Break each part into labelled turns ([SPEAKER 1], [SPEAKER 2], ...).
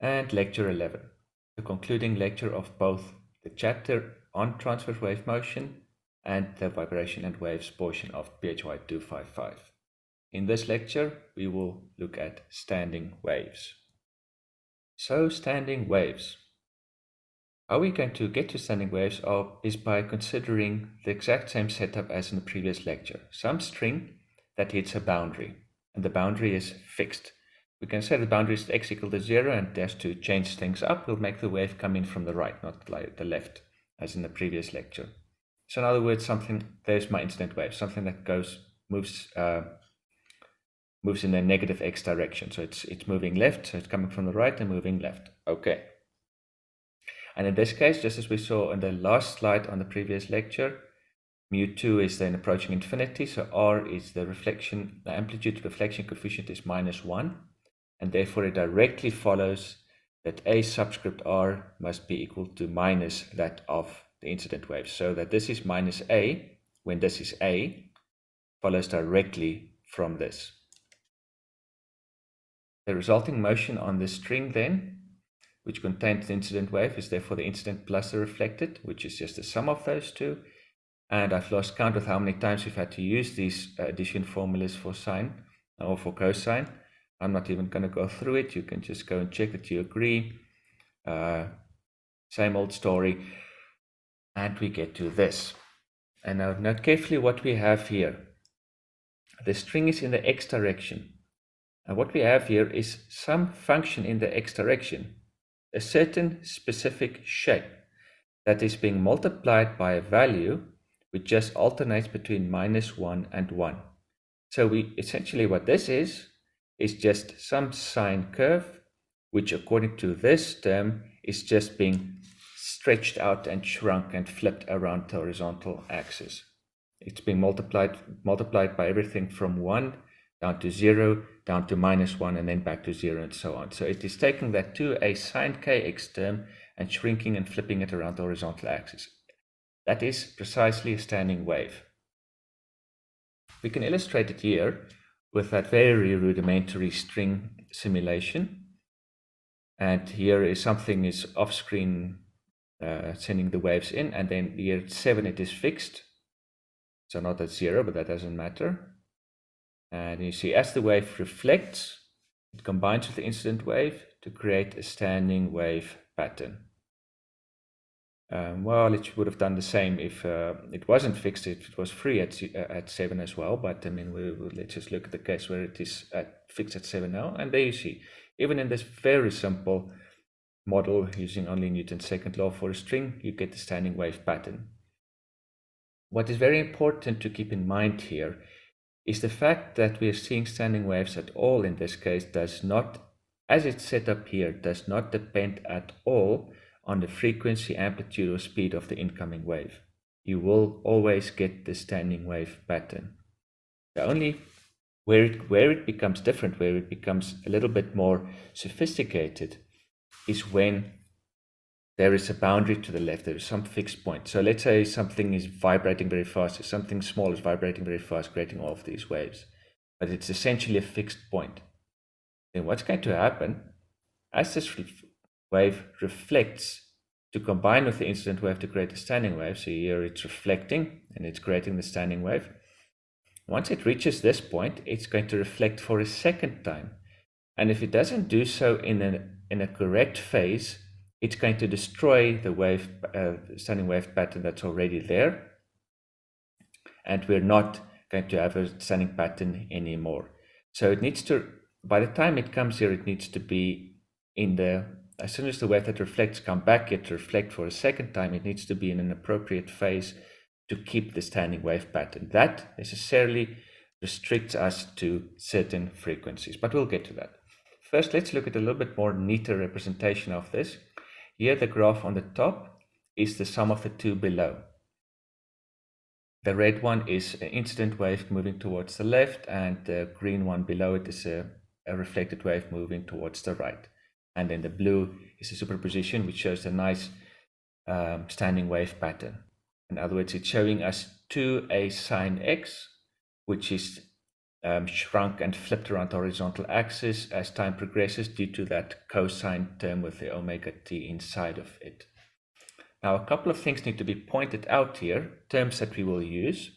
[SPEAKER 1] and Lecture 11, the concluding lecture of both the chapter on transverse wave motion and the vibration and waves portion of PHY 255. In this lecture, we will look at standing waves. So, standing waves. How we're going to get to standing waves is by considering the exact same setup as in the previous lecture. Some string that hits a boundary, and the boundary is fixed. We can say the boundary is x equal to 0, and just to change things up, we'll make the wave come in from the right, not like the left, as in the previous lecture. So in other words, there's my incident wave, something that moves in a negative x direction. So it's moving left, so it's coming from the right and moving left. Okay. And in this case, just as we saw in the last slide on the previous lecture, mu2 is then approaching infinity, so r is the amplitude reflection coefficient is -1, and therefore it directly follows that a subscript r must be equal to minus that of the incident wave, so that this is minus a, when this is a, follows directly from this. The resulting motion on the string then, which contains the incident wave, is therefore the incident plus the reflected, which is just the sum of those two. And I've lost count of how many times we've had to use these addition formulas for sine or for cosine. I'm not even going to go through it. You can just go and check that you agree. Same old story. And we get to this. And now note carefully what we have here. The string is in the x direction. And what we have here is some function in the x direction, a certain specific shape that is being multiplied by a value which just alternates between -1 and 1. So essentially what this is just some sine curve, which according to this term is just being stretched out and shrunk and flipped around the horizontal axis. It's being multiplied by everything from 1 down to 0, down to -1, and then back to 0, and so on. So it is taking that to a sine kx term and shrinking and flipping it around the horizontal axis. That is precisely a standing wave. We can illustrate it here with that very rudimentary string simulation. And here is something is off screen sending the waves in, and then here at 7 it is fixed. So not at 0, but that doesn't matter. And you see, as the wave reflects, it combines with the incident wave to create a standing wave pattern. Well, it would have done the same if it wasn't fixed, if it was free at 7 as well. But I mean, let's just look at the case where it is fixed at 7 now. And there you see, even in this very simple model using only Newton's second law for a string, you get the standing wave pattern. What is very important to keep in mind here is the fact that we are seeing standing waves at all in this case does not, as it's set up here, does not depend at all on the frequency, amplitude, or speed of the incoming wave. You will always get the standing wave pattern. The only where it becomes different, where it becomes a little bit more sophisticated, is when there is a boundary to the left, there is some fixed point. So let's say something is vibrating very fast, if something small is vibrating very fast, creating all of these waves, but it's essentially a fixed point. Then what's going to happen, as this wave reflects to combine with the incident wave to create a standing wave, so here it's reflecting and it's creating the standing wave. Once it reaches this point, it's going to reflect for a second time. And if it doesn't do so in a correct phase, it's going to destroy the standing wave pattern that's already there. And we're not going to have a standing pattern anymore. So it needs to, by the time it comes here, it needs to be as soon as the wave that reflects come back here to reflect for a second time, it needs to be in an appropriate phase to keep the standing wave pattern. That necessarily restricts us to certain frequencies, but we'll get to that. First, let's look at a little bit more neater representation of this. Here, the graph on the top is the sum of the two below. The red one is an incident wave moving towards the left, and the green one below it is a reflected wave moving towards the right. And then the blue is a superposition, which shows a nice standing wave pattern. In other words, it's showing us 2a sine x, which is shrunk and flipped around the horizontal axis as time progresses due to that cosine term with the omega t inside of it. Now, a couple of things need to be pointed out here, terms that we will use.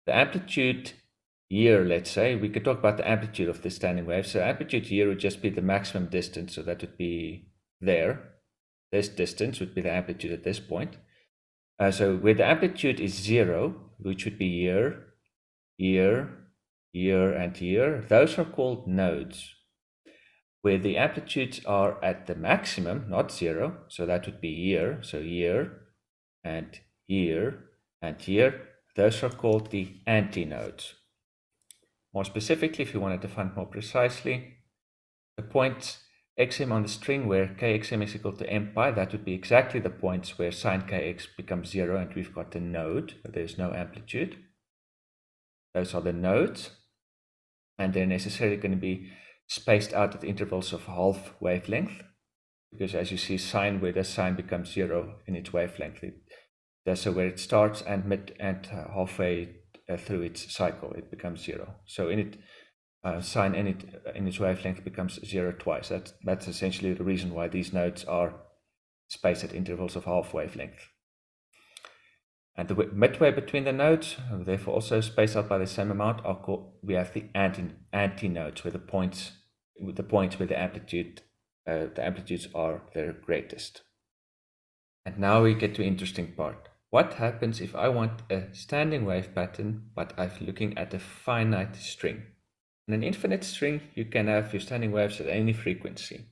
[SPEAKER 1] The amplitude here, let's say, we could talk about the amplitude of the standing wave. So amplitude here would just be the maximum distance, so that would be there. This distance would be the amplitude at this point. So where the amplitude is 0, which would be here, here, here, and here, those are called nodes. Where the amplitudes are at the maximum, not 0, so that would be here, so here, and here, and here, those are called the antinodes. More specifically, if you want to define more precisely, the points xm on the string where kxm is equal to m pi, that would be exactly the points where sine kx becomes 0 and we've got a node, but there's no amplitude. Those are the nodes, and they're necessarily going to be spaced out at intervals of half wavelength, because as you see, sine, where the sine becomes 0 in its wavelength, that's where it starts and mid and halfway through its cycle, it becomes 0. So in it, sine in its wavelength becomes 0 twice. That's essentially the reason why these nodes are spaced at intervals of half wavelength. And the midway between the nodes, therefore also spaced out by the same amount, are called, we have the antinodes, where the points where the amplitudes are their greatest. And now we get to the interesting part. What happens if I want a standing wave pattern, but I'm looking at a finite string? In an infinite string, you can have your standing waves at any frequency.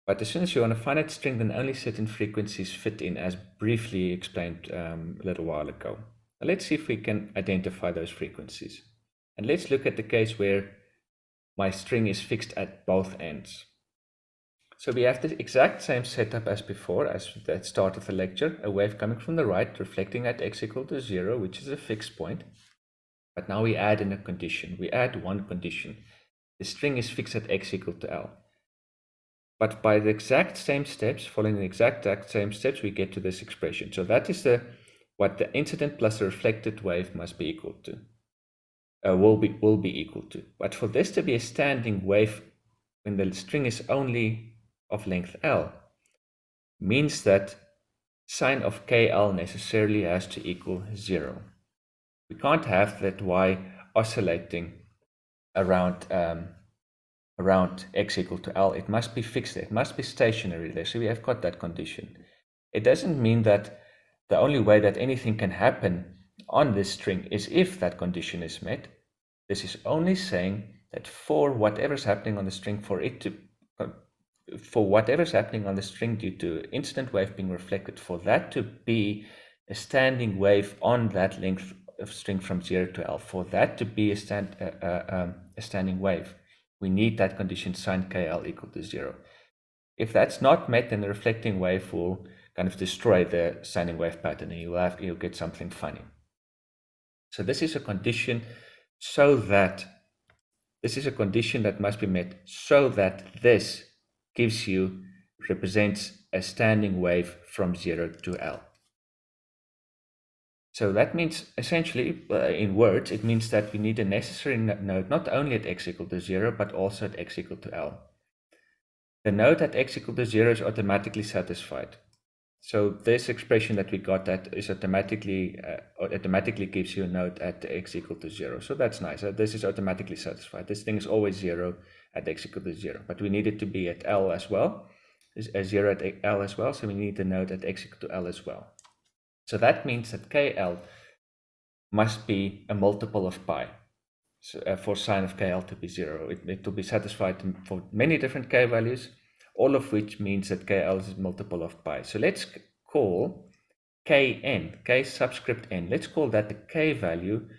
[SPEAKER 1] But as soon as you're on a finite string, then only certain frequencies fit in, as briefly explained a little while ago. Now let's see if we can identify those frequencies. And let's look at the case where my string is fixed at both ends. So we have the exact same setup as before, as at the start of the lecture, a wave coming from the right, reflecting at x equal to 0, which is a fixed point. But now we add in a condition. We add one condition. The string is fixed at x equal to L. But by the exact same steps, following the exact same steps, we get to this expression. So that is what the incident plus the reflected wave must be equal to, will be equal to. But for this to be a standing wave, when the string is only of length L, means that sine of KL necessarily has to equal 0. We can't have that y oscillating around x equal to L. It must be fixed there. It must be stationary there. So we have got that condition. It doesn't mean that the only way that anything can happen on this string is if that condition is met. This is only saying that for whatever's happening on the string, for whatever's happening on the string due to incident wave being reflected, for that to be a standing wave on that length of string from 0 to L, for that to be a standing wave, we need that condition sine KL equal to 0. If that's not met, then the reflecting wave will kind of destroy the standing wave pattern, and you'll get something funny. So this is a condition that must be met so that this represents a standing wave from 0 to L. So that means, essentially, in words, it means that we need a necessary node not only at x equal to 0, but also at x equal to L. The node at x equal to 0 is automatically satisfied. So this expression that we got that is automatically gives you a node at x equal to 0. So that's nice. This is automatically satisfied. This thing is always 0 at x equal to 0. But we need it to be at L as well. Is 0 at L as well. So we need the node at x equal to L as well. So that means that KL must be a multiple of pi. So, for sine of KL to be 0. It will be satisfied for many different K values, all of which means that KL is a multiple of pi. So let's call Kn, K subscript n, let's call that the K value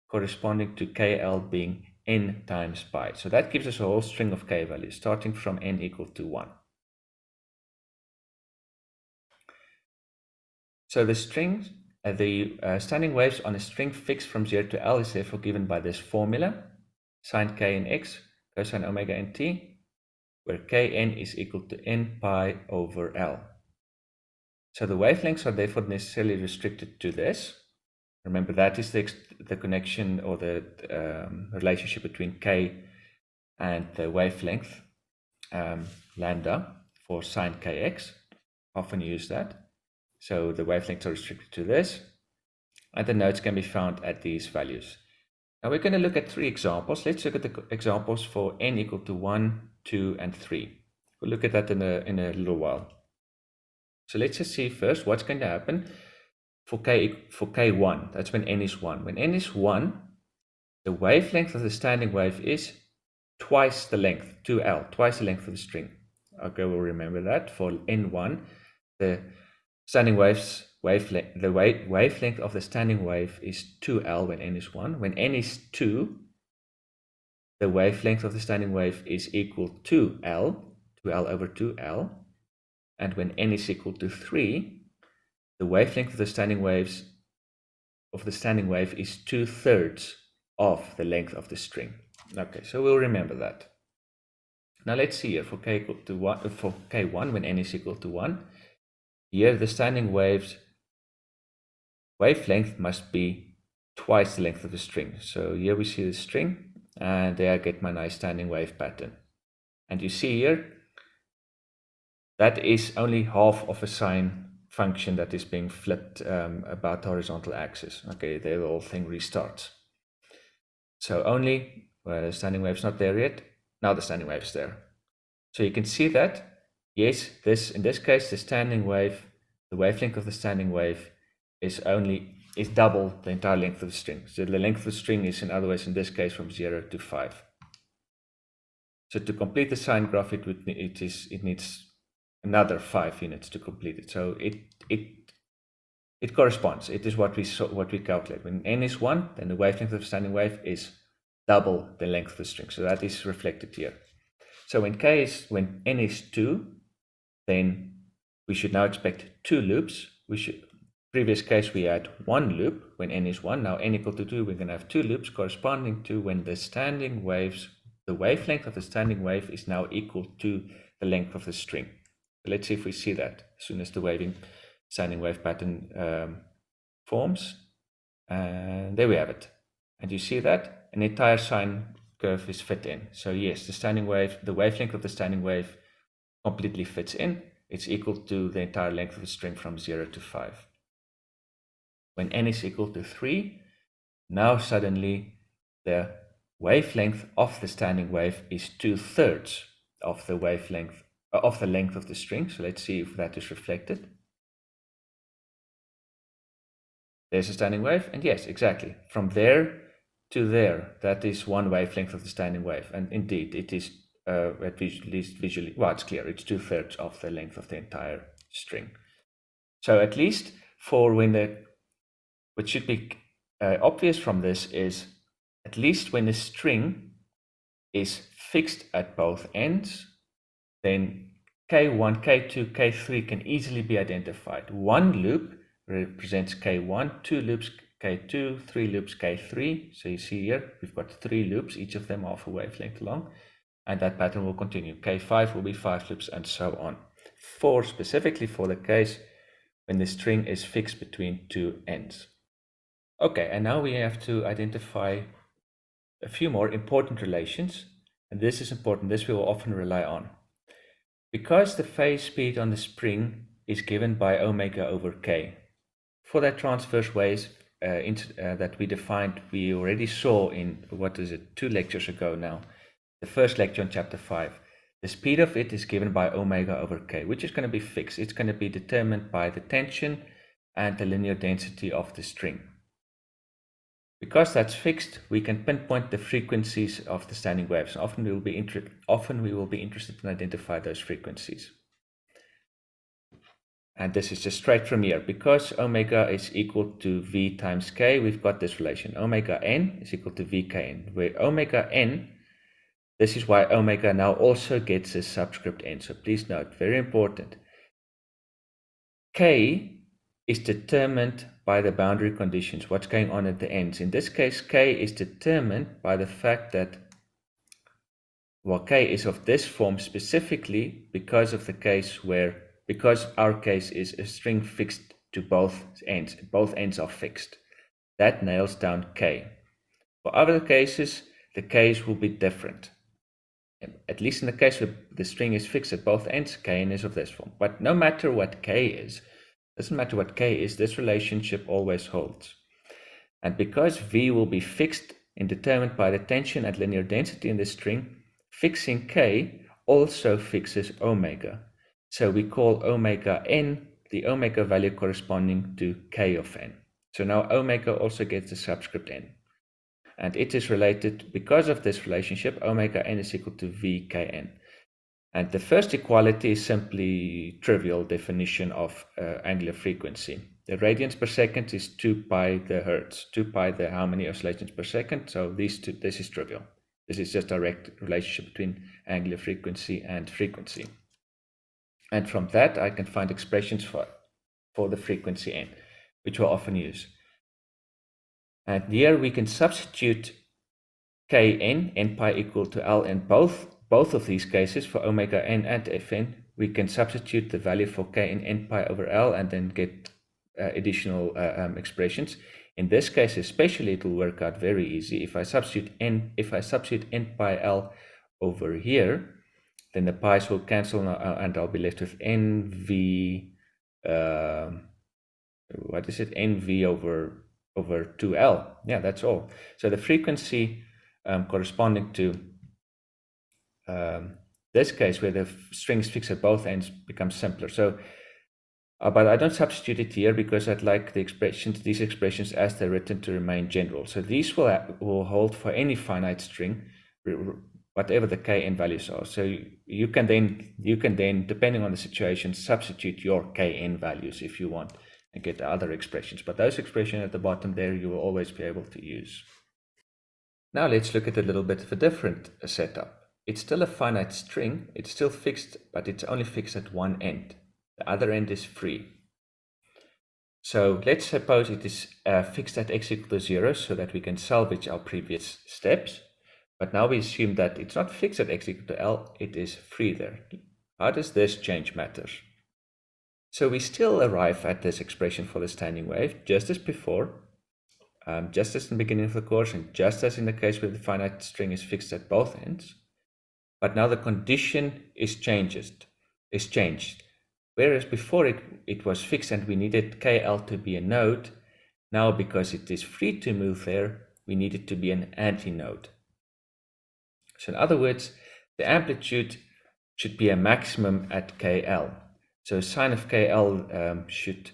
[SPEAKER 1] corresponding to KL being n times pi. So that gives us a whole string of K values starting from n equal to 1. So the strings, standing waves on a string fixed from 0 to L is therefore given by this formula, sine k in x, cosine omega in t, where Kn is equal to n pi over L. So the wavelengths are therefore necessarily restricted to this. Remember, that is the connection or the relationship between k and the wavelength lambda for sine kx. Often use that. So the wavelengths are restricted to this, and the nodes can be found at these values. Now we're going to look at 3 examples. Let's look at the examples for n equal to 1, 2, and 3. We'll look at that in a little while. So let's just see first what's going to happen for k1. That's when n is 1. When n is 1, the wavelength of the standing wave is twice the length, 2L, twice the length of the string. Okay, we'll remember that. For n1, the standing wave's wavelength, the wavelength of the standing wave is 2L when n is 1. When n is 2, the wavelength of the standing wave is equal to L, 2L over 2L. And when n is equal to 3, the wavelength of the standing wave is 2/3 of the length of the string. Okay, so we'll remember that. Now let's see here for k equal to 1, for k1 when n is equal to 1. Here the standing wave's wavelength must be twice the length of the string. So here we see the string, and there I get my nice standing wave pattern. And you see here, that is only half of a sine function that is being flipped about the horizontal axis. Okay, there the whole thing restarts. So only, well, the standing wave is not there yet. Now the standing wave is there. So you can see that, yes, in this case, the standing wave, the wavelength of the standing wave is double the entire length of the string. So the length of the string is, in other words, in this case, from 0 to 5. So to complete the sine graph, it needs another 5 units to complete it. So it corresponds. It is what we calculate. When n is 1, then the wavelength of the standing wave is double the length of the string. So that is reflected here. So when n is 2, then we should now expect 2 loops. Previous case we had 1 loop when n is 1. Now n equal to 2, we're going to have 2 loops corresponding to when the wavelength of the standing wave is now equal to the length of the string. So let's see if we see that as soon as the standing wave pattern forms. And there we have it. And you see that an entire sine curve is fit in. So yes, the wavelength of the standing wave completely fits in. It's equal to the entire length of the string from 0 to 5. When n is equal to 3, now suddenly the wavelength of the standing wave is 2/3 of the wavelength of the length of the string. So let's see if that is reflected. There's a standing wave, and yes, exactly. From there to there, that is one wavelength of the standing wave. And indeed, it is, at least visually, well, it's clear, it's 2/3 of the length of the entire string. So at least for what should be obvious from this is, at least when the string is fixed at both ends, then K1, K2, K3 can easily be identified. One loop represents K1, 2 loops K2, 3 loops K3. So you see here, we've got 3 loops, each of them half a wavelength long, and that pattern will continue. K5 will be 5 loops, and so on. Specifically for the case when the string is fixed between 2 ends. Okay, and now we have to identify a few more important relations, and this is important, this we will often rely on. Because the phase speed on the spring is given by omega over k, for that transverse wave that we defined, we already saw in, 2 lectures ago now, the first lecture in chapter 5. The speed of it is given by omega over k, which is going to be fixed. It's going to be determined by the tension and the linear density of the string. Because that's fixed, we can pinpoint the frequencies of the standing waves. Often we will be interested in identify those frequencies. And this is just straight from here. Because omega is equal to v times k, we've got this relation. Omega n is equal to vkn, where omega n, this is why omega now also gets a subscript n. So please note, very important, k is determined by the boundary conditions, what's going on at the ends. In this case, k is determined by the fact that, well, k is of this form specifically because of the case because our case is a string fixed to both ends. Both ends are fixed. that nails down k. For other cases, the k's will be different. At least in the case where the string is fixed at both ends, kn is of this form. But no matter what k is, doesn't matter what k is, this relationship always holds. And because v will be fixed and determined by the tension and linear density in the string, fixing k also fixes omega. So we call omega n the omega value corresponding to k of n. So now omega also gets the subscript n. And it is related, because of this relationship, omega n is equal to vkn. And the first equality is simply trivial definition of angular frequency. The radians per second is 2 pi the hertz, 2 pi the how many oscillations per second. So this is trivial. This is just a direct relationship between angular frequency and frequency. And from that, I can find expressions for the frequency n, which we'll often use. And here we can substitute kn, n pi equal to L in both of these cases. For omega n and fn, we can substitute the value for k in n pi over L and then get additional expressions. In this case especially, it will work out very easy. If I substitute n pi L over here, then the pi's will cancel and I'll be left with nv, what is it, nv over 2L. Yeah, that's all. So the frequency corresponding to this case, where the string is fixed at both ends, becomes simpler. So, but I don't substitute it here because I'd like these expressions as they're written to remain general. So these will hold for any finite string, whatever the kn values are. So you can then, depending on the situation, substitute your kn values if you want and get the other expressions. But those expressions at the bottom there, you will always be able to use. Now let's look at a little bit of a different setup. It's still a finite string, it's still fixed, but it's only fixed at one end. The other end is free. So let's suppose it is fixed at x equal to 0 so that we can salvage our previous steps. But now we assume that it's not fixed at x equal to L, it is free there. How does this change matters? So we still arrive at this expression for the standing wave, just as before, just as in the beginning of the course, and just as in the case where the finite string is fixed at both ends. But now the condition is changed. Whereas before it was fixed and we needed KL to be a node, now because it is free to move there, we need it to be an antinode. So in other words, the amplitude should be a maximum at KL. So sine of KL should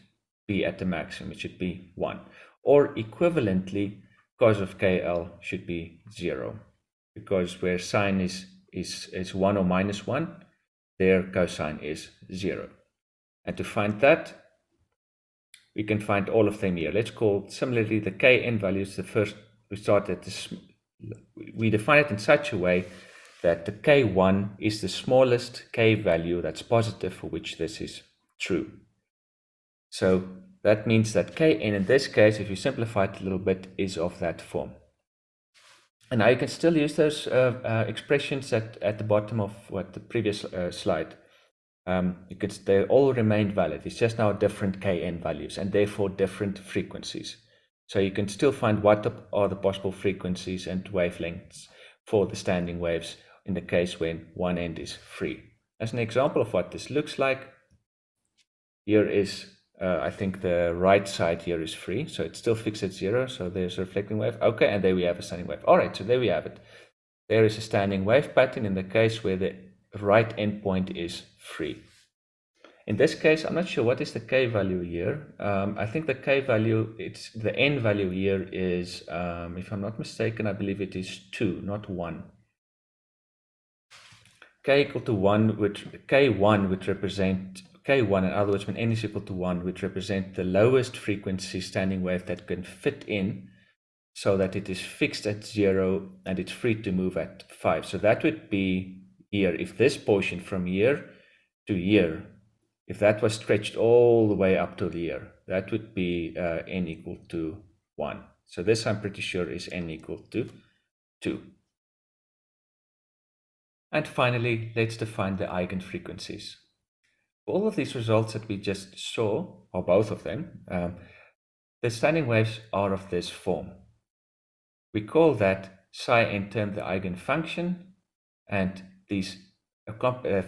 [SPEAKER 1] be at the maximum, it should be 1. Or equivalently, cos of KL should be 0. Because where sine is 1 or minus 1, their cosine is 0. And to find that, we can find all of them here. Let's call similarly the kn values the first. We start at this. We define it in such a way that the k1 is the smallest k value that's positive for which this is true. So that means that kn in this case, if you simplify it a little bit, is of that form. And now you can still use those expressions at the bottom of what the previous slide. They all remain valid. It's just now different kn values and therefore different frequencies. So you can still find what are the possible frequencies and wavelengths for the standing waves in the case when one end is free. As an example of what this looks like, here is, I think the right side here is free, so it's still fixed at 0, so there's a reflecting wave. Okay, and there we have a standing wave. All right, so there we have it. There is a standing wave pattern in the case where the right endpoint is free. In this case, I'm not sure what is the k value here. I think the k value, the n value here is, if I'm not mistaken, I believe it is 2, not 1. K equal to 1, K1 would represent, K1 in other words, when n is equal to 1, would represent the lowest frequency standing wave that can fit in so that it is fixed at 0 and it's free to move at 5. So that would be here, if this portion from here to here, if that was stretched all the way up to here, that would be n equal to 1. So this I'm pretty sure is n equal to 2. And finally, let's define the eigenfrequencies. All of these results that we just saw, or both of them, the standing waves are of this form. We call that psi n term the eigenfunction, and these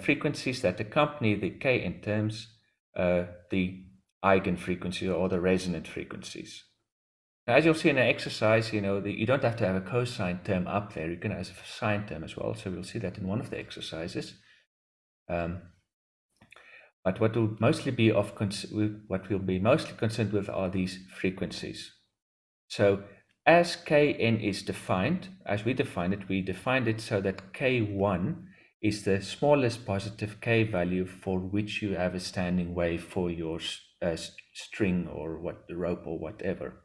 [SPEAKER 1] frequencies that accompany the k n terms the eigenfrequencies or the resonant frequencies. Now, as you'll see in an exercise, you don't have to have a cosine term up there. You can have a sine term as well. So we'll see that in one of the exercises. But what we'll be mostly concerned with are these frequencies. So as Kn is defined, as we defined it so that K1 is the smallest positive K value for which you have a standing wave for your string or the rope or whatever.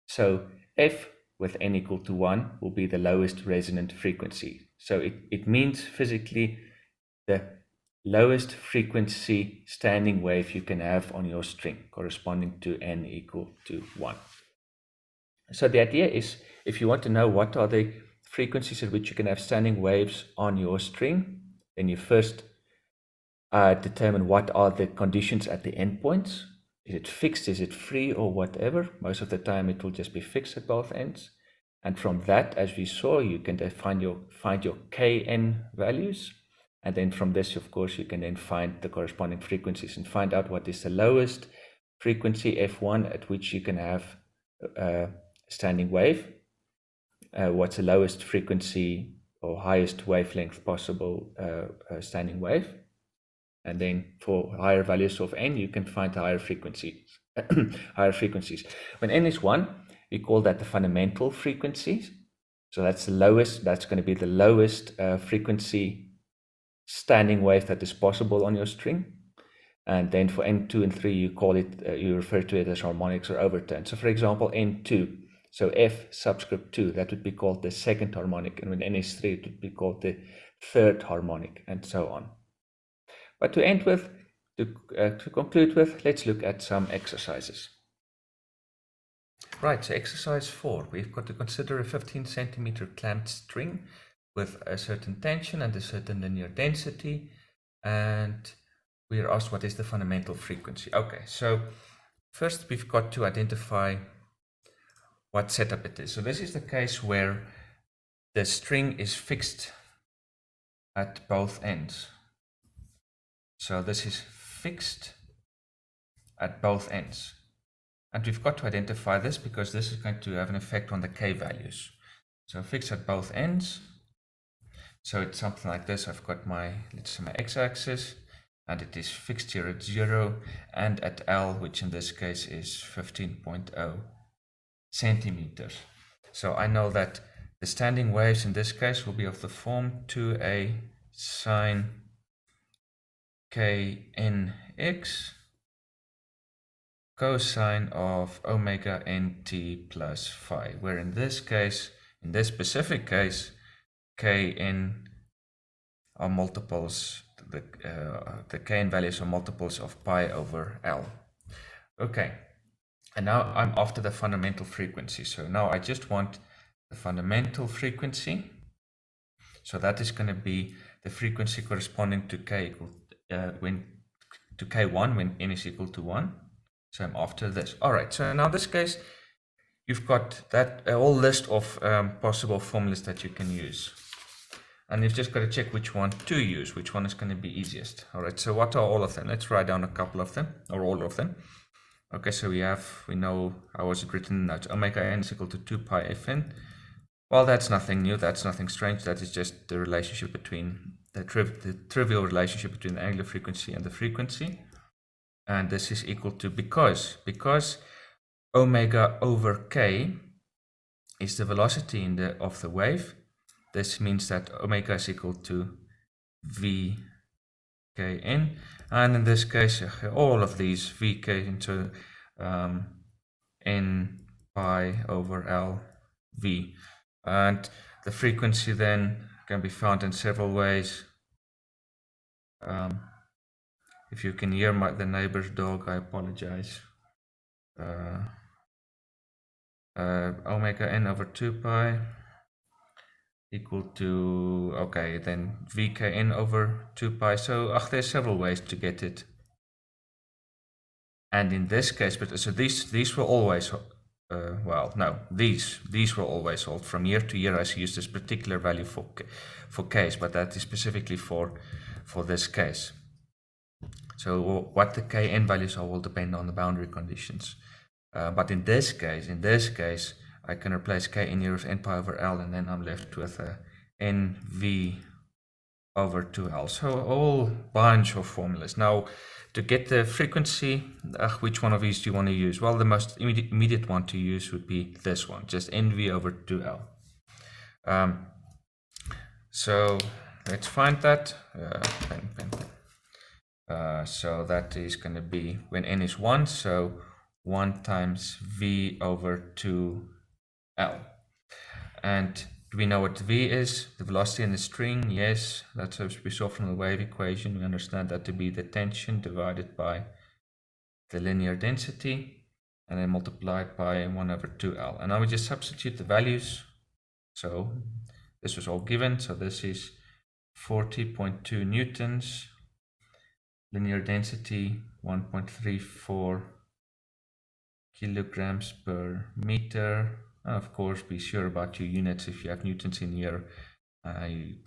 [SPEAKER 1] So F with n equal to 1 will be the lowest resonant frequency. So it means physically the lowest frequency standing wave you can have on your string, corresponding to n equal to 1. So the idea is, if you want to know what are the frequencies at which you can have standing waves on your string, then you first determine what are the conditions at the endpoints. Is it fixed, is it free, or whatever? Most of the time it will just be fixed at both ends. And from that, as we saw, you can find your Kn values. And then from this, of course, you can then find the corresponding frequencies and find out what is the lowest frequency F1 at which you can have a standing wave. What's the lowest frequency or highest wavelength possible standing wave. And then for higher values of n, you can find higher frequencies. When n is 1, we call that the fundamental frequencies. So that's the lowest, that's going to be the lowest frequency standing wave that is possible on your string. And then for n2 and 3, you refer to it as harmonics or overtones. So for example, n2, so F subscript 2, that would be called the second harmonic. And when n is 3, it would be called the third harmonic, and so on. But to end with, to conclude with, let's look at some exercises. Right, so exercise 4, we've got to consider a 15 centimeter clamped string with a certain tension and a certain linear density, and we are asked what is the fundamental frequency. Okay, so first we've got to identify what setup it is. So this is the case where the string is fixed at both ends. So this is fixed at both ends. And we've got to identify this because this is going to have an effect on the K values. So fixed at both ends. So it's something like this. I've got let's say my x-axis, and it is fixed here at 0 and at L, which in this case is 15.0 centimeters. So I know that the standing waves in this case will be of the form 2a sine knx cosine of omega nt plus phi, where in this case, in this specific case, kn are multiples, the kn values are multiples of pi over L. Okay, and now I'm after the fundamental frequency. So now I just want the fundamental frequency. So that is going to be the frequency corresponding to to K1 when n is equal to 1. So I'm after this. All right, so now in this case, you've got that whole list of possible formulas that you can use. And you've just got to check which one to use, which one is going to be easiest. All right, so what are all of them? Let's write down a couple of them, or all of them. Okay, so we know how was it written? That's omega n is equal to 2 pi fn. Well, that's nothing new, that's nothing strange. That is just the relationship between the trivial relationship between the angular frequency and the frequency. And this is equal to, because omega over k is the velocity of the wave. This means that omega is equal to v kn, and in this case, all of these vk into n pi over L v. And the frequency then can be found in several ways. If you can hear the neighbor's dog, I apologize. Omega n over 2 pi equal to, okay, then vkn over 2 pi. So there's several ways to get it. And in this case, but so these will always, well, no, these will always hold. From year to year, I use this particular value for case, but that is specifically for this case. So what the kn values are will depend on the boundary conditions. But in this case, I can replace kn here with n pi over L, and then I'm left with a nv over 2L. So a whole bunch of formulas. Now, to get the frequency, which one of these do you want to use? Well, the most immediate one to use would be this one, just nv over 2L. So let's find that. So that is going to be when n is 1, so 1 times v over 2L. And do we know what v is? The velocity in the string? Yes, that's what we saw from the wave equation. We understand that to be the tension divided by the linear density and then multiplied by 1 over 2L. And now we just substitute the values. So this was all given. So this is 40.2 newtons. Linear density 1.34 kilograms per meter. And of course, be sure about your units. If you have newtons in here,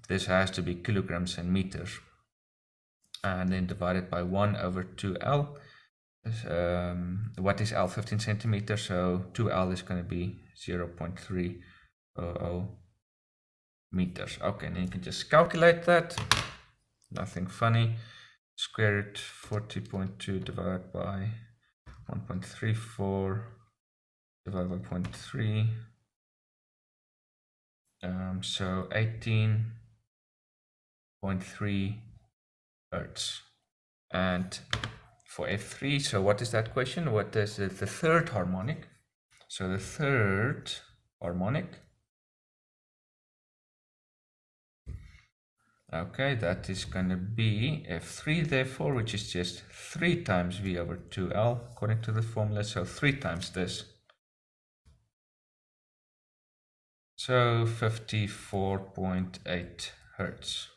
[SPEAKER 1] this has to be kilograms and meters. And then divided by 1 over 2L. What is L? 15 centimeters. So 2L is going to be 0.300 meters. Okay, and then you can just calculate that. Nothing funny. Square root 40.2 divided by 1.34 divided by 0.3. So 18.3 hertz. And for F3, so what is that question? What is the third harmonic? So the third harmonic. Okay, that is going to be F3 therefore, which is just 3 times V over 2L according to the formula. So 3 times this. So 54.8 hertz.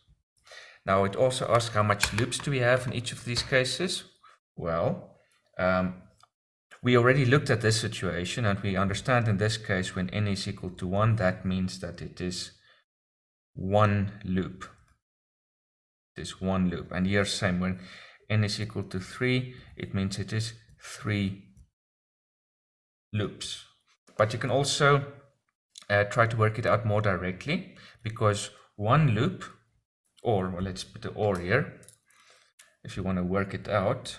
[SPEAKER 1] Now it also asks how much loops do we have in each of these cases? Well, we already looked at this situation and we understand in this case when n is equal to 1, that means that it is one loop. It is one loop. And here same, when n is equal to 3, it means it is 3 loops. But you can also try to work it out more directly, because one loop, or well, let's put the or here, if you want to work it out.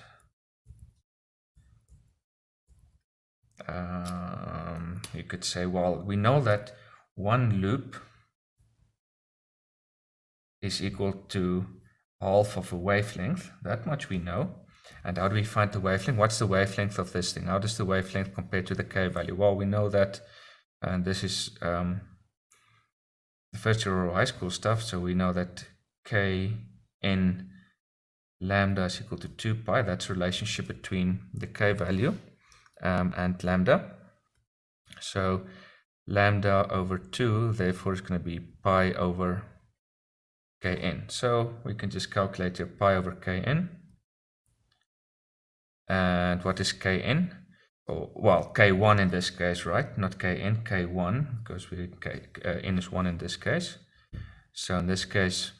[SPEAKER 1] You could say, well, we know that one loop is equal to half of a wavelength. That much we know. And how do we find the wavelength? What's the wavelength of this thing? How does the wavelength compare to the k value? Well, we know that, and this is the first year of high school stuff, so we know that kn lambda is equal to 2 pi. That's the relationship between the k value and lambda. So lambda over 2, therefore, is going to be pi over kn. So we can just calculate here pi over kn. And what is kn? Oh, well, k1 in this case, right? Not kn, k1, because n is 1 in this case. So in this case,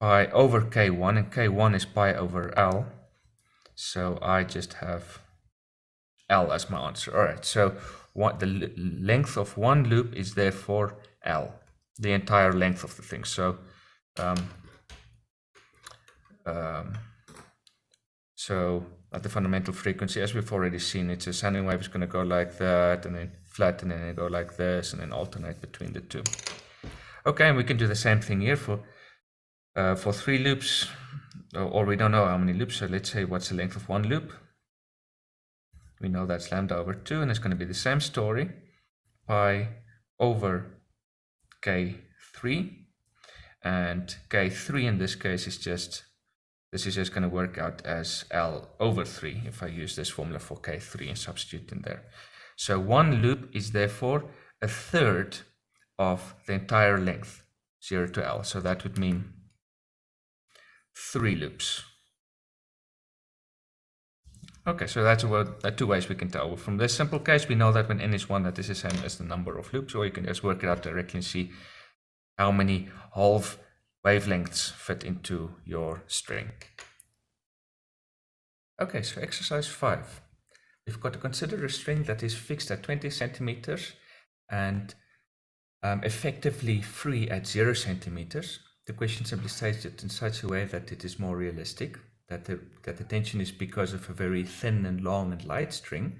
[SPEAKER 1] pi over k1, and k1 is pi over L. So I just have L as my answer. All right, so the length of one loop is therefore L, the entire length of the thing. So at the fundamental frequency, as we've already seen, it's a sounding wave is going to go like that, and then flatten, and then go like this, and then alternate between the two. Okay, and we can do the same thing here for 3 loops, or we don't know how many loops. So let's say, what's the length of one loop? We know that's lambda over 2, and it's going to be the same story, pi over k3, and k3 in this case is just, this is just going to work out as L over 3 if I use this formula for k3 and substitute in there. So one loop is therefore a third of the entire length, 0 to L. So that would mean 3 loops. Okay, so that's two ways we can tell. From this simple case, we know that when n is 1, that is the same as the number of loops, or you can just work it out directly and see how many half wavelengths fit into your string. Okay, so exercise 5. We've got to consider a string that is fixed at 20 centimeters and effectively free at 0 centimeters. The question simply states it in such a way that it is more realistic, that the tension is because of a very thin and long and light string.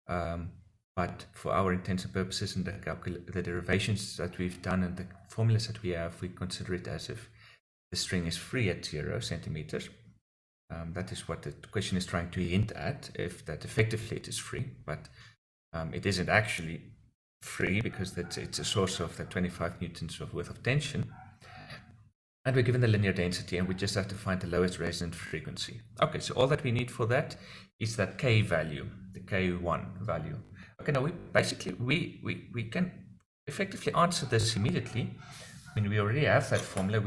[SPEAKER 1] But for our intents and purposes and the derivations that we've done and the formulas that we have, we consider it as if the string is free at 0 centimeters. That is what the question is trying to hint at, if that effectively it is free, but it isn't actually free because it's a source of the 25 newtons of worth of tension. And we're given the linear density, and we just have to find the lowest resonant frequency. Okay, so all that we need for that is that K value, the K1 value. Okay, now we can effectively answer this immediately. I mean, we already have that formula.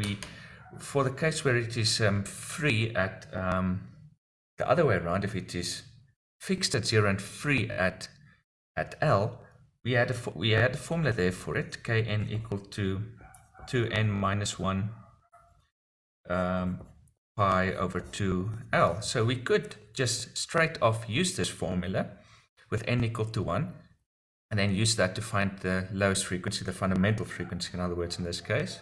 [SPEAKER 1] For the case where it is free at the other way around, if it is fixed at 0 and free at L, we had a formula there for it, Kn equal to 2n minus 1 pi over 2L. So we could just straight off use this formula with n equal to 1 and then use that to find the lowest frequency, the fundamental frequency, in other words, in this case.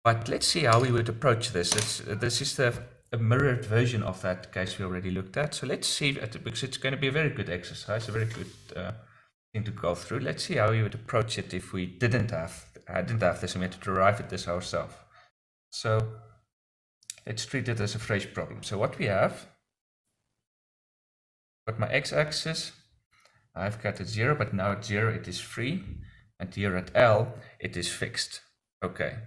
[SPEAKER 1] But let's see how we would approach this. This is a mirrored version of that case we already looked at. So let's see, because it's going to be a very good exercise, a very good thing to go through. Let's see how we would approach it if we didn't have this and we had to derive it this ourselves. So let's treat it as a fresh problem. So what we have, got my x-axis, I've got it 0, but now at 0 it is free, and here at L it is fixed. Okay.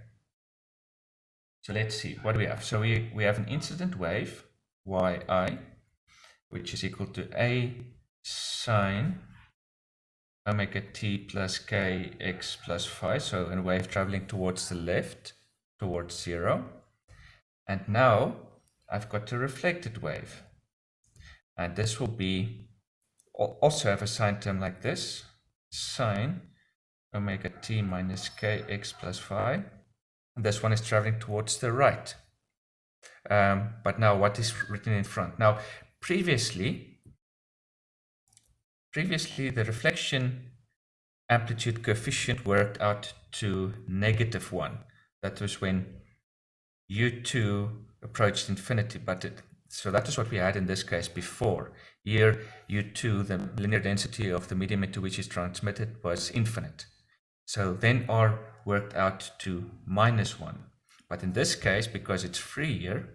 [SPEAKER 1] So let's see what we have. So we have an incident wave, yi, which is equal to a sine omega t plus kx plus phi. So a wave traveling towards the left, towards 0. And now I've got a reflected wave. And this will be, also have a sine term like this, sine omega t minus kx plus phi. And this one is traveling towards the right. But now what is written in front? Now, previously the reflection amplitude coefficient worked out to -1. That was when U2 approached infinity, so that is what we had in this case before. Here, U2, the linear density of the medium into which is transmitted, was infinite. So then R worked out to -1. But in this case, because it's free here,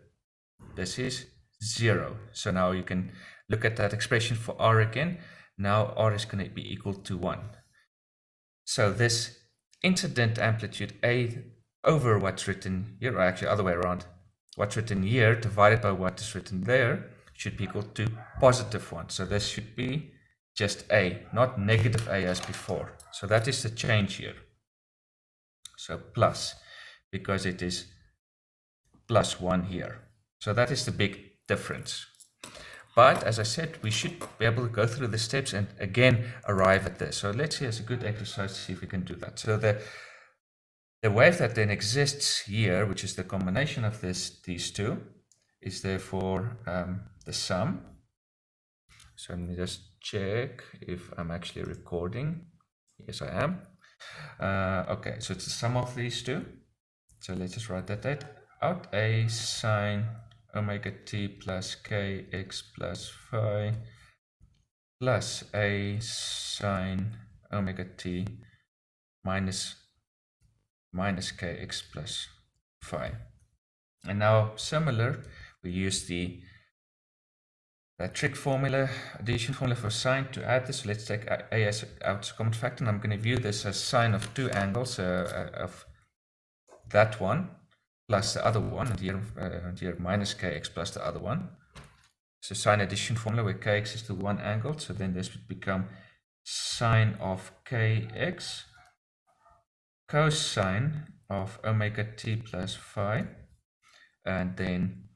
[SPEAKER 1] this is 0. So now you can look at that expression for R again. Now R is going to be equal to 1. So this incident amplitude A over what's written here, or actually other way around, what's written here divided by what is written there should be equal to +1. So this should be just A, not -A as before. So that is the change here. So plus, because it is +1 here. So that is the big difference. But as I said, we should be able to go through the steps and again arrive at this. So let's see, as a good exercise to see if we can do that. So the wave that then exists here, which is the combination of these two, is therefore the sum. So let me just check if I'm actually recording. Yes, I am. Okay, so it's the sum of these two. So let's just write that out. A sine omega t plus kx plus phi plus a sine omega t minus kx plus phi. And now similar, we use the trig formula, addition formula for sine to add this. So let's take a as out common factor, and I'm going to view this as sine of two angles of that one plus the other one, and here minus kx plus the other one. So sine addition formula where kx is the one angle, so then this would become sine of kx cosine of omega t plus phi, and then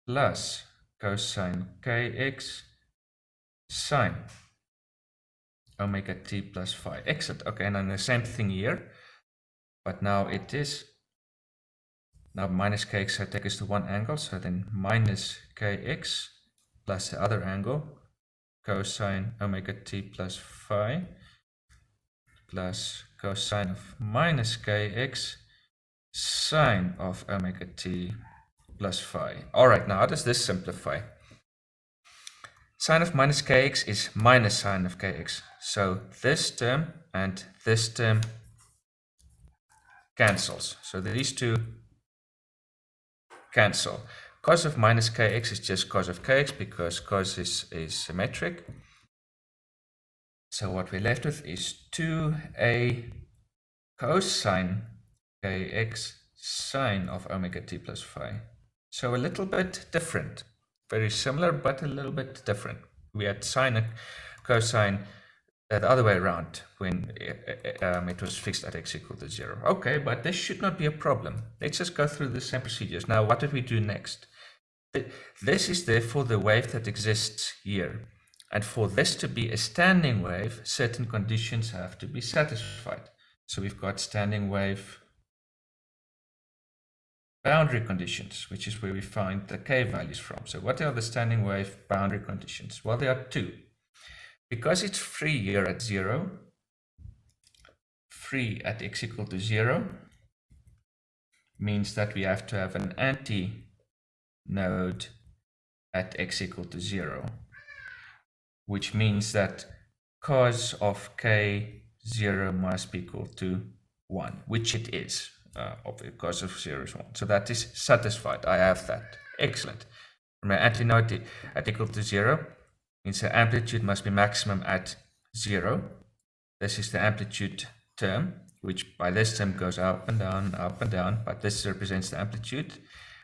[SPEAKER 1] plus cosine kx sine omega t plus phi. Excellent. Okay, and then the same thing here, but now it is now minus kx, I take us to one angle, so then minus kx plus the other angle, cosine omega t plus phi, plus cosine of minus kx sine of omega t plus phi. All right, now how does this simplify? Sine of minus kx is minus sine of kx. So this term and this term cancels. So these two cancel. Cos of minus kx is just cos of kx because cos is symmetric. So what we're left with is 2a cosine kx sine of omega t plus phi. So a little bit different. Very similar, but a little bit different. We had sine and cosine the other way around when it was fixed at x equal to 0. Okay, but this should not be a problem. Let's just go through the same procedures. Now, what did we do next? This is therefore the wave that exists here. And for this to be a standing wave, certain conditions have to be satisfied. So we've got standing wave boundary conditions, which is where we find the k values from. So what are the standing wave boundary conditions? Well, there are two. Because it's free here at 0, free at x equal to 0, means that we have to have an anti-node at x equal to 0, which means that cos of k0 must be equal to 1, which it is. Cos of 0 is 1. So that is satisfied. I have that. Excellent. My antinode at equal to 0 means the amplitude must be maximum at 0. This is the amplitude term, which by this term goes up and down, but this represents the amplitude,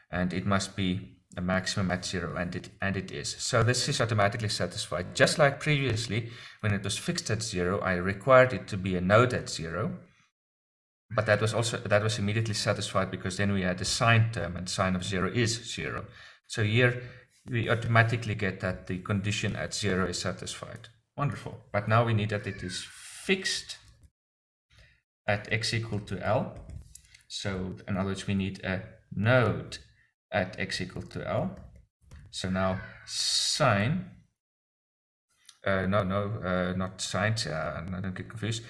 [SPEAKER 1] and it must be a maximum at 0, and it is. So this is automatically satisfied. Just like previously, when it was fixed at 0, I required it to be a node at 0. But that was immediately satisfied because then we had the sine term, and sine of 0 is 0. So here we automatically get that the condition at 0 is satisfied. Wonderful. But now we need that it is fixed at x equal to L. So in other words, we need a node at x equal to L. So now sine, not sine, don't get confused.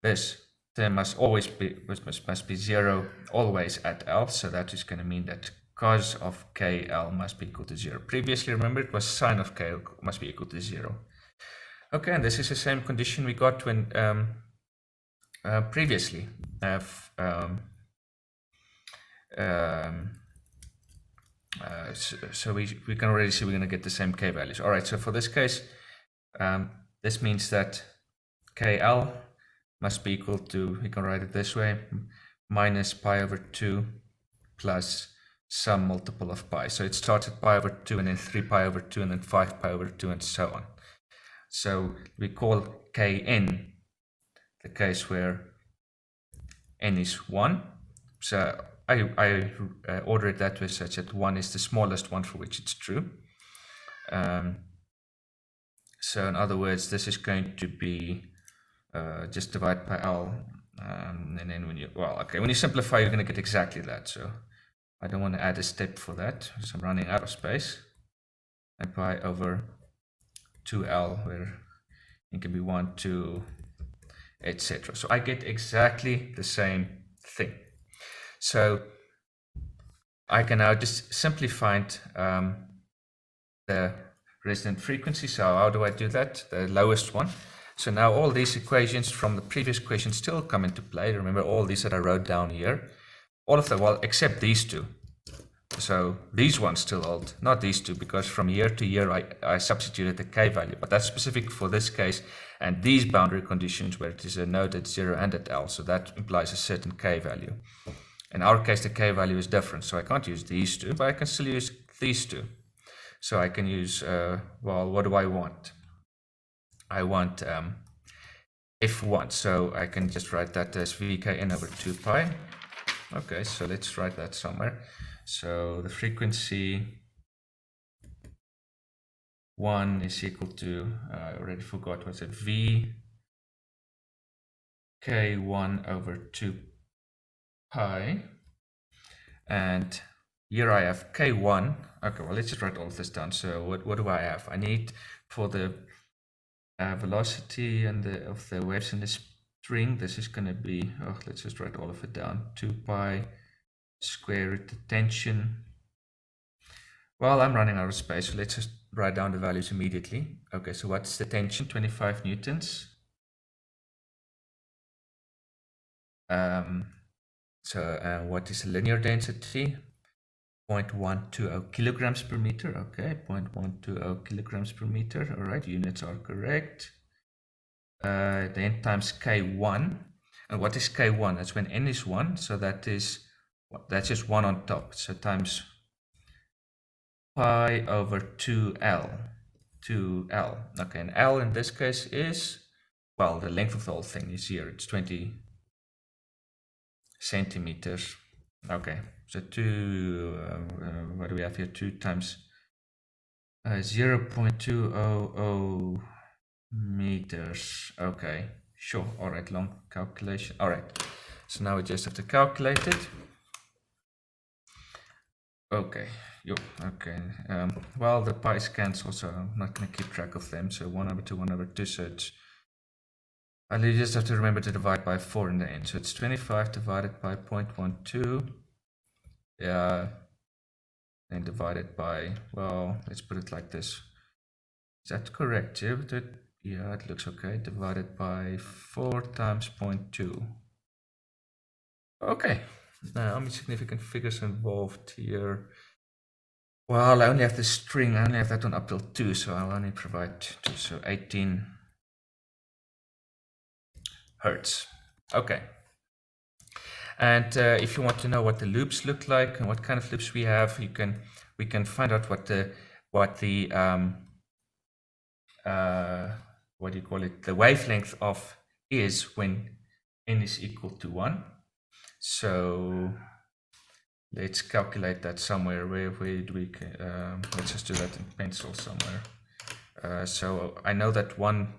[SPEAKER 1] This term must always be must be 0 always at L, so that is going to mean that cos of KL must be equal to 0. Previously, remember, it was sine of KL must be equal to 0. Okay, and this is the same condition we got when previously. So we can already see we're going to get the same K values. All right, so for this case, this means that KL must be equal to, we can write it this way, minus pi over 2 plus some multiple of pi. So it starts at pi over 2 and then 3 pi over 2 and then 5 pi over 2 and so on. So we call Kn the case where n is 1. So I order it that way such that 1 is the smallest one for which it's true. So in other words, this is going to be just divide by L, and then when you simplify, you're going to get exactly that. So I don't want to add a step for that because I'm running out of space. And pi over 2L, where it can be 1, 2, etc. So I get exactly the same thing. So I can now just simply find the resonant frequency. So how do I do that? The lowest one. So now all these equations from the previous equation still come into play. Remember all these that I wrote down here. All of them, well, except these two. So these ones still hold, not these two, because from year to year I substituted the K value. But that's specific for this case and these boundary conditions where it is a node at 0 and at L. So that implies a certain K value. In our case, the K value is different. So I can't use these two, but I can still use these two. So I can use, well, what do I want? I want F1, so I can just write that as VKN over 2 pi. Okay, so let's write that somewhere. So the frequency 1 is equal to, I already forgot, what's it, V K1 over 2 pi. And here I have K1. Okay, well, let's just write all of this down. So what do I have? I need for the velocity and of the waves in the string, this is going to be, oh, let's just write all of it down. 2 pi square root the tension. Well, I'm running out of space, so let's just write down the values immediately. Okay, so what's the tension? 25 newtons. So what is the linear density? 0.120 kilograms per meter. Okay, 0.120 kilograms per meter. All right, units are correct. Then times K1. And what is K1? That's when n is 1. So that's just 1 on top. So times pi over 2L. 2L. Okay, and L in this case is, well, the length of the whole thing is here. It's 20 centimeters. Okay, so 2, what do we have here? 2 times 0.200 meters. Okay, sure. All right, long calculation. All right, so now we just have to calculate it. Okay, okay. Well, the pi's cancel, so I'm not going to keep track of them. So 1 over 2, 1 over 2. So it's, I just have to remember to divide by 4 in the end. So it's 25 divided by 0.12. Yeah. And divided by, well, let's put it like this. Is that correct? Yeah, it looks okay. Divided by 4 times 0.2. Okay. Now, how many significant figures involved here? Well, I only have the string. I only have that one up till 2, so I'll only provide 2. So 18 hertz. Okay. And if you want to know what the loops look like and what kind of loops we have, we can find out what the what do you call it, the wavelength of is when n is equal to 1. So let's calculate that somewhere. Where do we? Let's just do that in pencil somewhere. So I know that one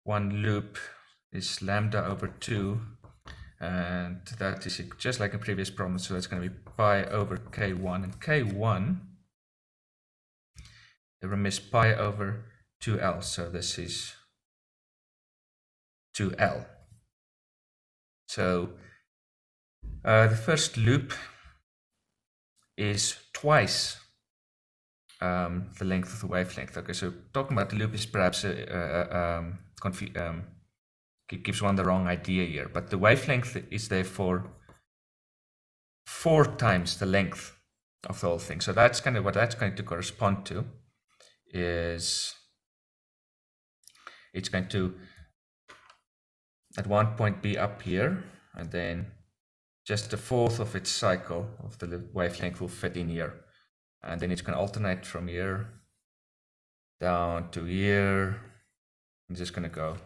[SPEAKER 1] loop is lambda over 2, and that is just like in previous problem. So it's going to be pi over k1, and k1, remember, is pi over 2l. So this is 2l. So the first loop is twice the length of the wavelength. Okay, so talking about the loop is perhaps it gives one the wrong idea here, but the wavelength is therefore 4 times the length of the whole thing. So that's kind of what that's going to correspond to. Is it's going to at one point be up here, and then just a fourth of its cycle of the wavelength will fit in here, and then it's going to alternate from here down to here. I'm just going to go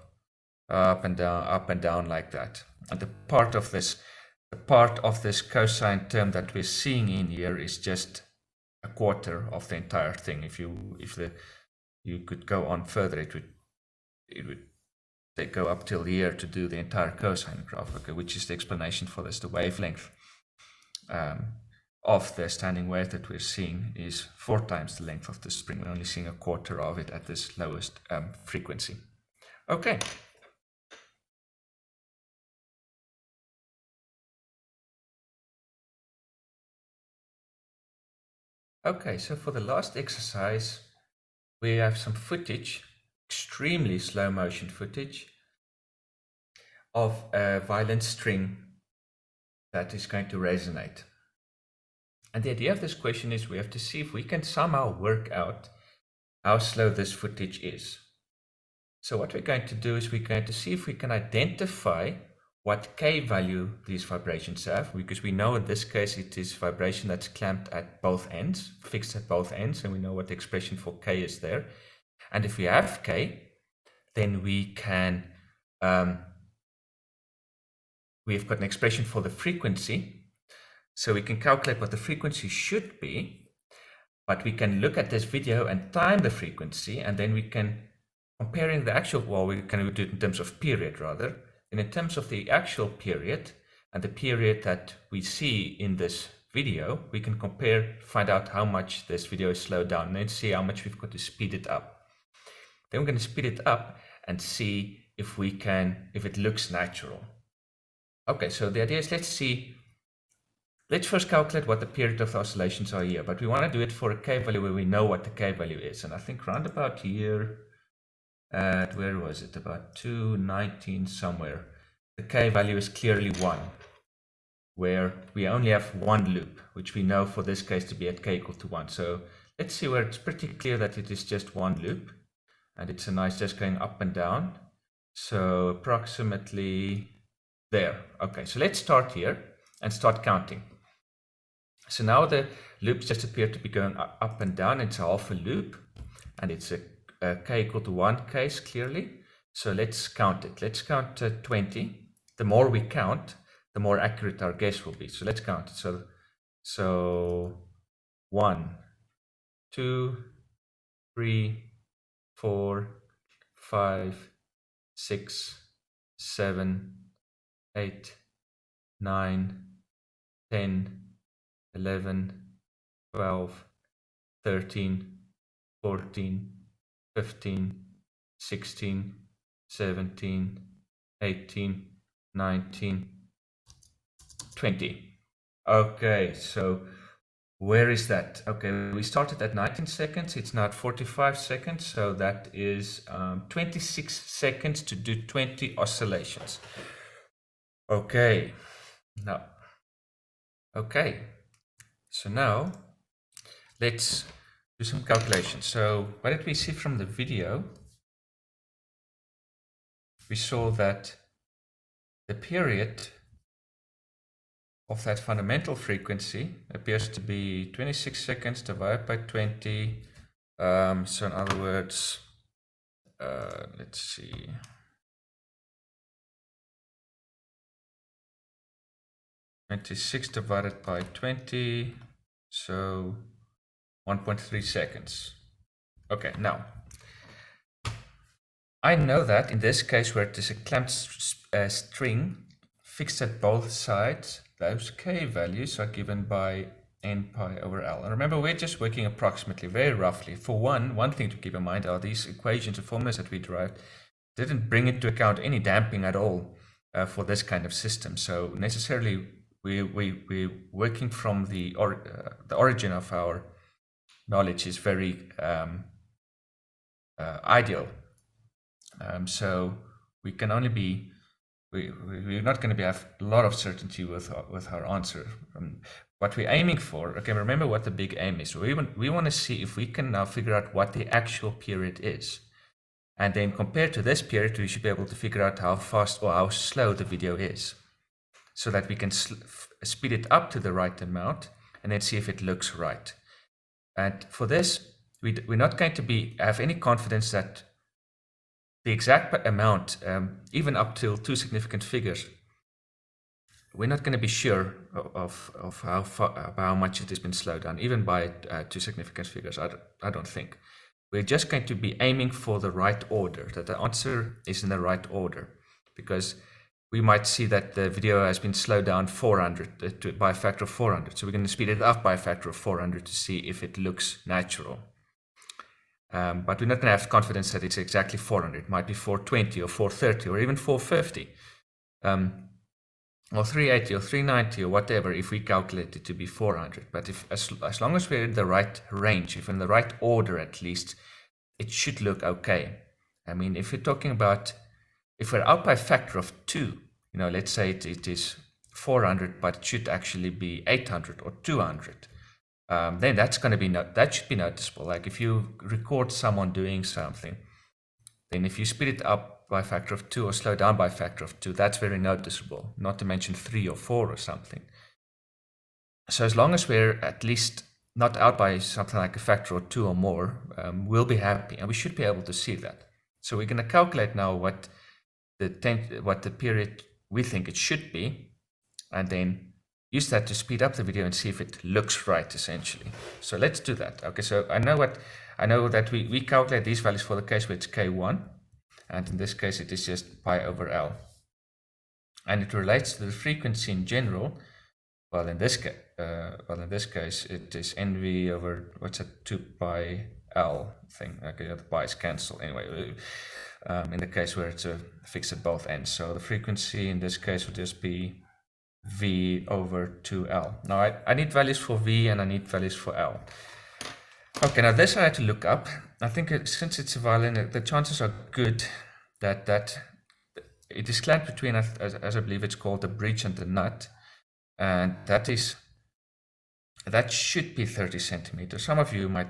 [SPEAKER 1] up and down like that. And the part of this cosine term that we're seeing in here is just a quarter of the entire thing. If you could go on further, it would go up till here to do the entire cosine graph, okay, which is the explanation for this. The wavelength of the standing wave that we're seeing is 4 times the length of the spring. We're only seeing a quarter of it at this lowest frequency. Okay. Okay, so for the last exercise, we have some footage, extremely slow motion footage of a violin string that is going to resonate. And the idea of this question is we have to see if we can somehow work out how slow this footage is. So what we're going to do is we're going to see if we can identify what K value these vibrations have, because we know in this case it is vibration that's clamped at both ends, fixed at both ends, and we know what the expression for K is there. And if we have K, then we can, we've got an expression for the frequency, so we can calculate what the frequency should be. But we can look at this video and time the frequency, and then we can, comparing the actual, well, we can do it in terms of period rather, and in terms of the actual period and the period that we see in this video, we can compare, find out how much this video is slowed down, and then see how much we've got to speed it up. Then we're going to speed it up and see if we can, if it looks natural. Okay, so the idea is, let's first calculate what the period of the oscillations are here, but we want to do it for a K value where we know what the K value is. And I think round about here, at, where was it, about 219 somewhere, the K value is clearly 1, where we only have one loop, which we know for this case to be at K equal to 1. So let's see where it's pretty clear that it is just one loop, and it's a nice just going up and down. So approximately there. Okay, so let's start here and start counting. So now the loops just appear to be going up and down. It's a half a loop, and it's a K equal to 1 case clearly. So let's count it. Let's count 20. The more we count, the more accurate our guess will be. So let's count it. So 1, 2, 3, 4, 5, 6, 7, 8, 9, 10, 11, 12, 13, 14, 15, 16, 17, 18, 19, 20. Okay, so where is that? Okay, we started at 19 seconds. It's now at 45 seconds. So that is 26 seconds to do 20 oscillations. Okay, now, okay. So now let's do some calculations. So what did we see from the video? We saw that the period of that fundamental frequency appears to be 26 seconds divided by 20. So in other words, let's see. (26 divided by 20), so 1.3 seconds. Okay, now I know that in this case where it is a clamped string fixed at both sides, those K values are given by n pi over L. And remember, we're just working approximately, very roughly. For one thing to keep in mind are these equations and formulas that we derived didn't bring into account any damping at all for this kind of system. So necessarily we're working from the origin of our knowledge is very ideal. So we can only be, we're not going to have a lot of certainty with our answer. What we're aiming for, okay, remember what the big aim is. We want to see if we can now figure out what the actual period is. And then compared to this period, we should be able to figure out how fast or how slow the video is, so that we can speed it up to the right amount and then see if it looks right. And for this, we're not going to have any confidence that the exact amount, even up till 2 significant figures, we're not going to be sure of how much it has been slowed down, even by 2 significant figures. I don't think. We're just going to be aiming for the right order, that the answer is in the right order, because we might see that the video has been slowed down 400 by a factor of 400. So we're going to speed it up by a factor of 400 to see if it looks natural. But we're not going to have confidence that it's exactly 400. It might be 420 or 430 or even 450 or 380 or 390 or whatever if we calculate it to be 400. But if as long as we're in the right range, if in the right order at least, it should look okay. I mean, if we're talking about, if we're out by a factor of 2, let's say it is 400, but it should actually be 800 or 200. Then that's going to be that should be noticeable. Like if you record someone doing something, then if you speed it up by a factor of 2 or slow down by a factor of 2, that's very noticeable. Not to mention 3 or 4 or something. So as long as we're at least not out by something like a factor of 2 or more, we'll be happy, and we should be able to see that. So we're going to calculate now what the period we think it should be, and then use that to speed up the video and see if it looks right, essentially. So let's do that. Okay, so I know that we calculate these values for the case where it's K1, and in this case it is just pi over L. And it relates to the frequency in general. Well, in this case, it is NV over, what's that, 2 pi L thing. Okay, the pi's cancel anyway. In the case where it's fixed at both ends. So the frequency in this case would just be V over 2L. Now I need values for V and I need values for L. Okay, now this I had to look up. I think since it's a violin, the chances are good that it is clamped between, as I believe it's called, the bridge and the nut. And that should be 30 centimeters. Some of you might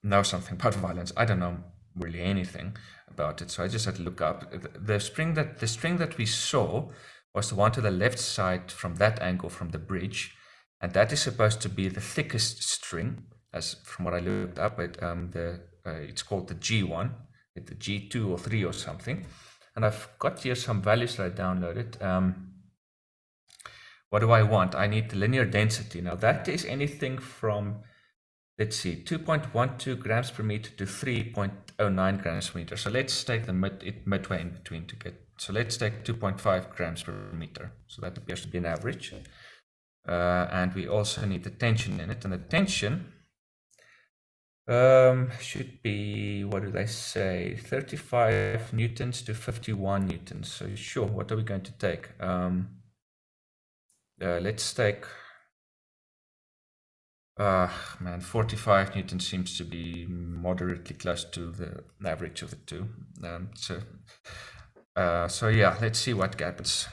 [SPEAKER 1] know something about violins. I don't know really anything about it, so I just had to look up. The string that we saw was the one to the left side from that angle from the bridge, and that is supposed to be the thickest string, as from what I looked up. It's called the G1, the G2 or 3 or something. And I've got here some values that I downloaded. What do I want? I need the linear density. Now that is anything from, let's see, 2.12 grams per meter to 3.09 grams per meter. So let's take the midway in between to get, so let's take 2.5 grams per meter. So that appears to be an average. And we also need the tension in it. And the tension should be, what do they say, 35 newtons to 51 newtons. So sure, what are we going to take? Let's take, man, 45 newtons seems to be moderately close to the average of the two. So yeah, let's see what happens.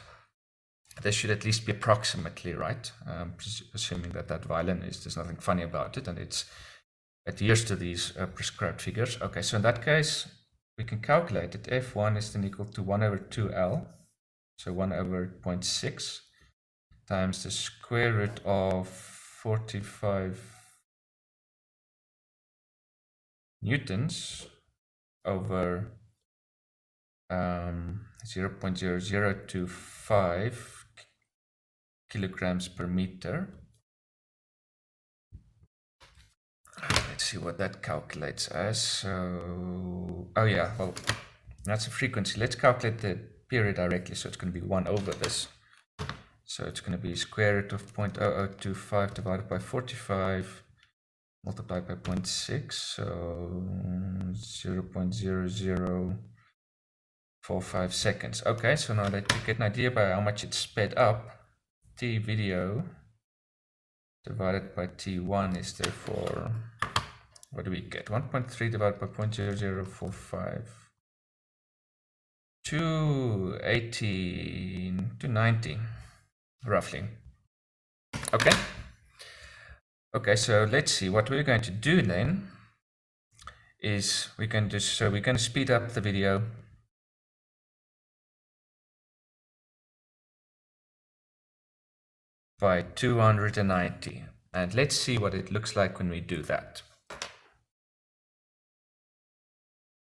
[SPEAKER 1] This should at least be approximately right, assuming that violin there's nothing funny about it and it adheres to these prescribed figures. Okay, so in that case, we can calculate it. F1 is then equal to 1 over 2L, so 1 over 0.6. times the square root of 45 newtons over 0.0025 kilograms per meter. Let's see what that calculates as. So, oh yeah, well, that's a frequency. Let's calculate the period directly. So it's going to be 1 over this. So it's going to be square root of 0.0025 divided by 45 multiplied by 0.6, so 0.0045 seconds. Okay, so now that you get an idea by how much it's sped up, T video divided by T1 is therefore, what do we get? 1.3 divided by 0.0045. 218 to 90. Roughly. Okay, so let's see what we're going to do then is we're going to speed up the video by 290, and let's see what it looks like when we do that.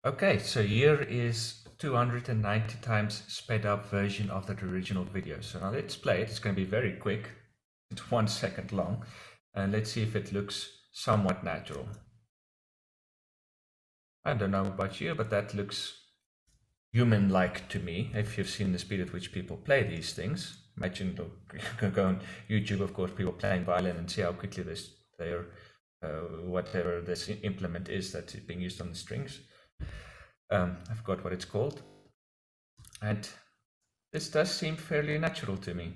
[SPEAKER 1] Okay, so here is 290 times sped up version of that original video. So now let's play it. It's going to be very quick. It's 1 second long. And let's see if it looks somewhat natural. I don't know about you, but that looks human-like to me. If you've seen the speed at which people play these things, imagine, you can go on YouTube, of course, people playing violin and see how quickly whatever this implement is that's being used on the strings. I forgot what it's called. And this does seem fairly natural to me.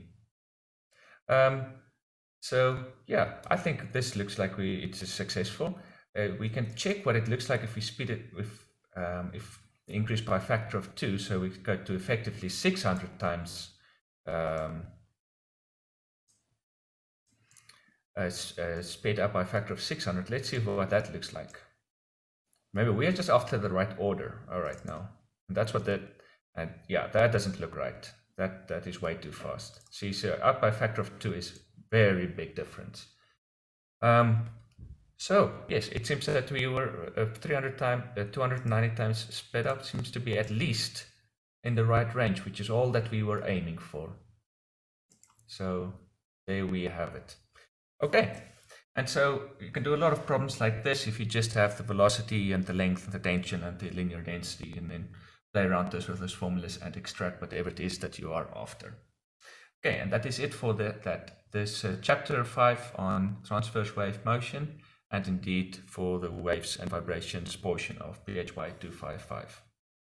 [SPEAKER 1] So yeah, I think this looks like it's successful. We can check what it looks like if we speed it with, if increase by a factor of 2, so we go to effectively 600 times sped up by a factor of 600. Let's see what that looks like. Maybe we are just after the right order. All right, now and that's what and yeah, that doesn't look right. That is way too fast. See, so up by a factor of 2 is very big difference. So yes, it seems that we were 290 times sped up seems to be at least in the right range, which is all that we were aiming for. So there we have it. Okay, and so you can do a lot of problems like this if you just have the velocity and the length and the tension and the linear density, and then play around this with those formulas and extract whatever it is that you are after. Okay, and that is it for this chapter 5 on transverse wave motion, and indeed for the waves and vibrations portion of PHY 255.